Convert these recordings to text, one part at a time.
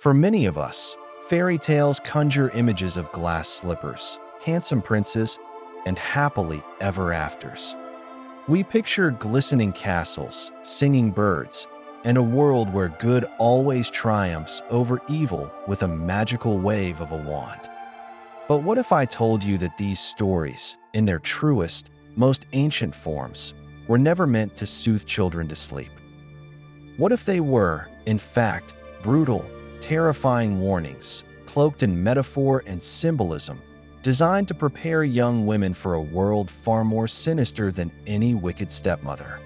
For many of us, fairy tales conjure images of glass slippers, handsome princes, and happily ever afters. We picture glistening castles, singing birds, and a world where good always triumphs over evil with a magical wave of a wand. But what if I told you that these stories, in their truest, most ancient forms, were never meant to soothe children to sleep? What if they were, in fact, brutal, terrifying warnings, cloaked in metaphor and symbolism, designed to prepare young women for a world far more sinister than any wicked stepmother?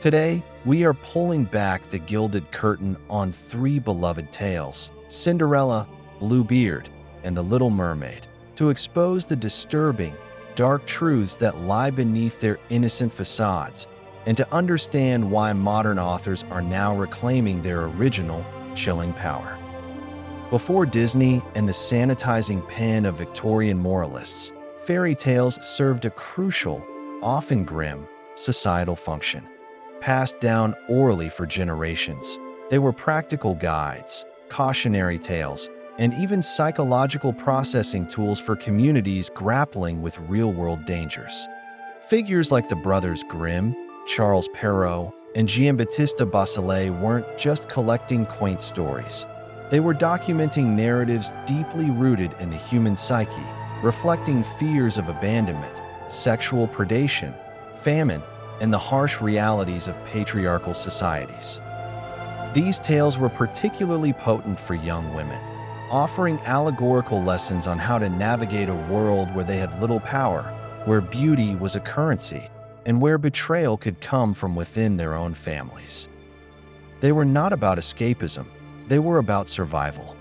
Today, we are pulling back the gilded curtain on three beloved tales, Cinderella, Bluebeard, and the Little Mermaid, to expose the disturbing, dark truths that lie beneath their innocent facades, and to understand why modern authors are now reclaiming their original, chilling power. Before Disney and the sanitizing pen of Victorian moralists, fairy tales served a crucial, often grim, societal function. Passed down orally for generations, they were practical guides, cautionary tales, and even psychological processing tools for communities grappling with real-world dangers. Figures like the brothers Grimm, Charles Perrault, and Giambattista Basile weren't just collecting quaint stories. They were documenting narratives deeply rooted in the human psyche, reflecting fears of abandonment, sexual predation, famine, and the harsh realities of patriarchal societies. These tales were particularly potent for young women, offering allegorical lessons on how to navigate a world where they had little power, where beauty was a currency, and where betrayal could come from within their own families. They were not about escapism, they were about survival.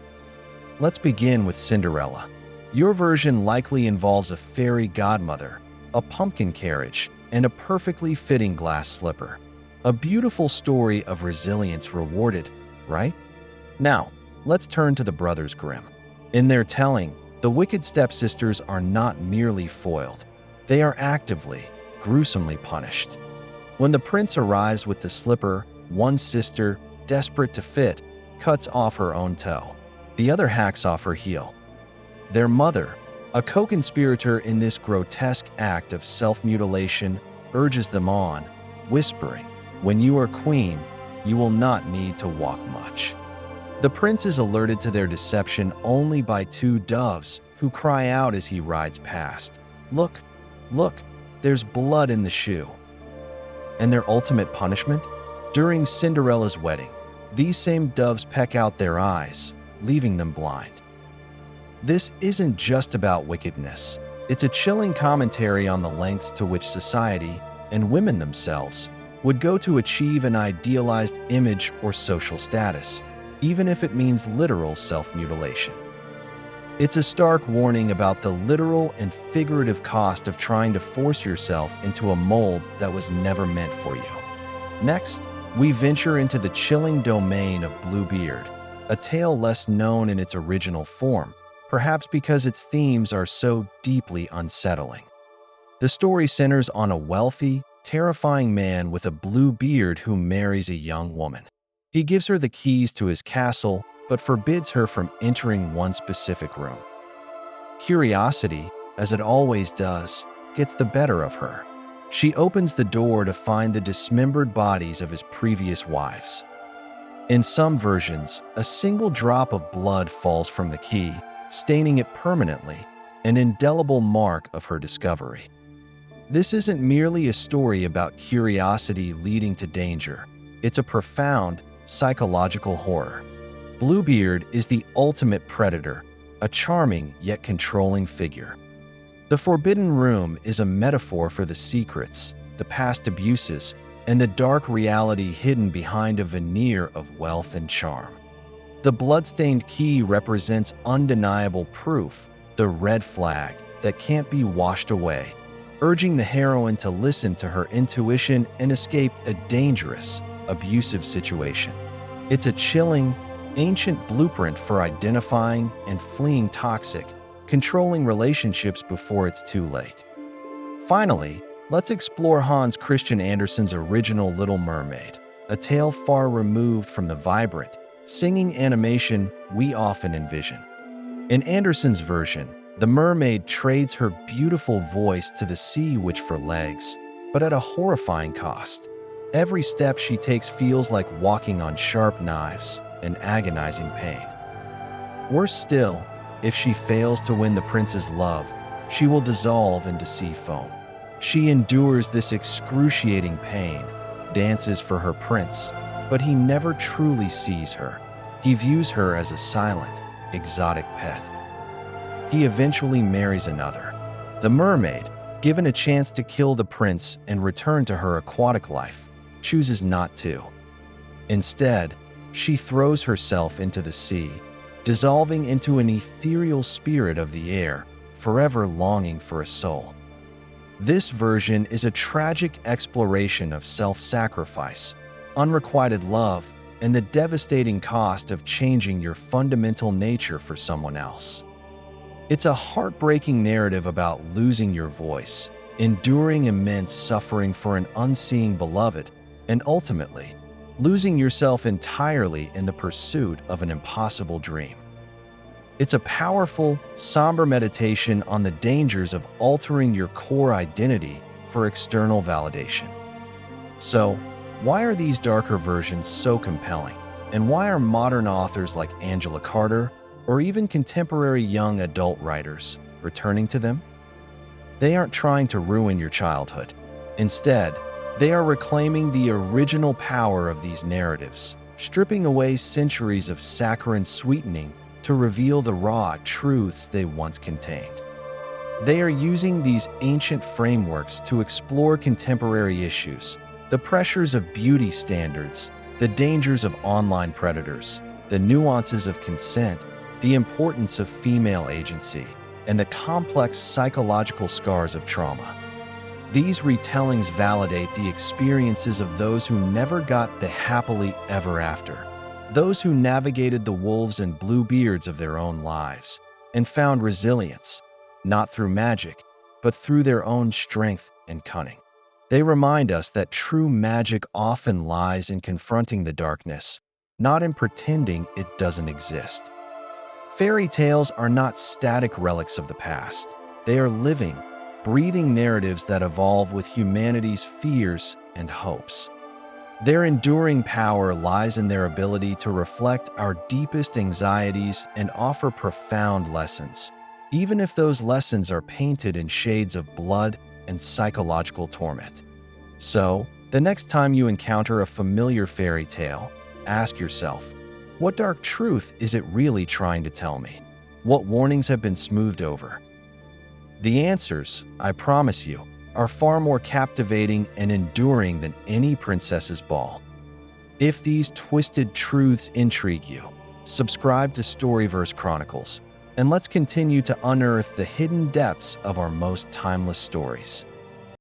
Let's begin with Cinderella. Your version likely involves a fairy godmother, a pumpkin carriage, and a perfectly fitting glass slipper. A beautiful story of resilience rewarded, right? Now, let's turn to the brothers Grimm. In their telling, the wicked stepsisters are not merely foiled. They are actively, gruesomely punished. When the prince arrives with the slipper, one sister, desperate to fit, cuts off her own toe. The other hacks off her heel. Their mother, a co-conspirator in this grotesque act of self-mutilation, urges them on, whispering, "When you are queen, you will not need to walk much." The prince is alerted to their deception only by two doves who cry out as he rides past, "Look, look, there's blood in the shoe." And their ultimate punishment? During Cinderella's wedding, these same doves peck out their eyes, leaving them blind. This isn't just about wickedness. It's a chilling commentary on the lengths to which society, and women themselves, would go to achieve an idealized image or social status, even if it means literal self-mutilation. It's a stark warning about the literal and figurative cost of trying to force yourself into a mold that was never meant for you. Next, we venture into the chilling domain of Bluebeard, a tale less known in its original form, perhaps because its themes are so deeply unsettling. The story centers on a wealthy, terrifying man with a blue beard who marries a young woman. He gives her the keys to his castle, but forbids her from entering one specific room. Curiosity, as it always does, gets the better of her. She opens the door to find the dismembered bodies of his previous wives. In some versions, a single drop of blood falls from the key, staining it permanently, an indelible mark of her discovery. This isn't merely a story about curiosity leading to danger. It's a profound, psychological horror. Bluebeard is the ultimate predator, a charming yet controlling figure. The Forbidden Room is a metaphor for the secrets, the past abuses, and the dark reality hidden behind a veneer of wealth and charm. The bloodstained key represents undeniable proof, the red flag that can't be washed away, urging the heroine to listen to her intuition and escape a dangerous, abusive situation. It's a chilling, ancient blueprint for identifying and fleeing toxic, controlling relationships before it's too late. Finally, let's explore Hans Christian Andersen's original Little Mermaid, a tale far removed from the vibrant, singing animation we often envision. In Anderson's version, the mermaid trades her beautiful voice to the sea witch for legs, but at a horrifying cost. Every step she takes feels like walking on sharp knives and agonizing pain. Worse still, if she fails to win the prince's love, she will dissolve into sea foam. She endures this excruciating pain, dances for her prince, but he never truly sees her. He views her as a silent, exotic pet. He eventually marries another. The mermaid, given a chance to kill the prince and return to her aquatic life, chooses not to. Instead, she throws herself into the sea, dissolving into an ethereal spirit of the air, forever longing for a soul. This version is a tragic exploration of self-sacrifice, unrequited love, and the devastating cost of changing your fundamental nature for someone else. It's a heartbreaking narrative about losing your voice, enduring immense suffering for an unseeing beloved, and ultimately, losing yourself entirely in the pursuit of an impossible dream. It's a powerful, somber meditation on the dangers of altering your core identity for external validation. So, why are these darker versions so compelling? And why are modern authors like Angela Carter, or even contemporary young adult writers, returning to them? They aren't trying to ruin your childhood. Instead, they are reclaiming the original power of these narratives, stripping away centuries of saccharine sweetening to reveal the raw truths they once contained. They are using these ancient frameworks to explore contemporary issues, the pressures of beauty standards, the dangers of online predators, the nuances of consent, the importance of female agency, and the complex psychological scars of trauma. These retellings validate the experiences of those who never got the happily ever after, those who navigated the wolves and bluebeards of their own lives and found resilience, not through magic, but through their own strength and cunning. They remind us that true magic often lies in confronting the darkness, not in pretending it doesn't exist. Fairy tales are not static relics of the past. They are living, breathing narratives that evolve with humanity's fears and hopes. Their enduring power lies in their ability to reflect our deepest anxieties and offer profound lessons, even if those lessons are painted in shades of blood and psychological torment. So, the next time you encounter a familiar fairy tale, ask yourself, what dark truth is it really trying to tell me? What warnings have been smoothed over? The answers, I promise you, are far more captivating and enduring than any princess's ball. If these twisted truths intrigue you, subscribe to StoryVerse Chronicles, and let's continue to unearth the hidden depths of our most timeless stories.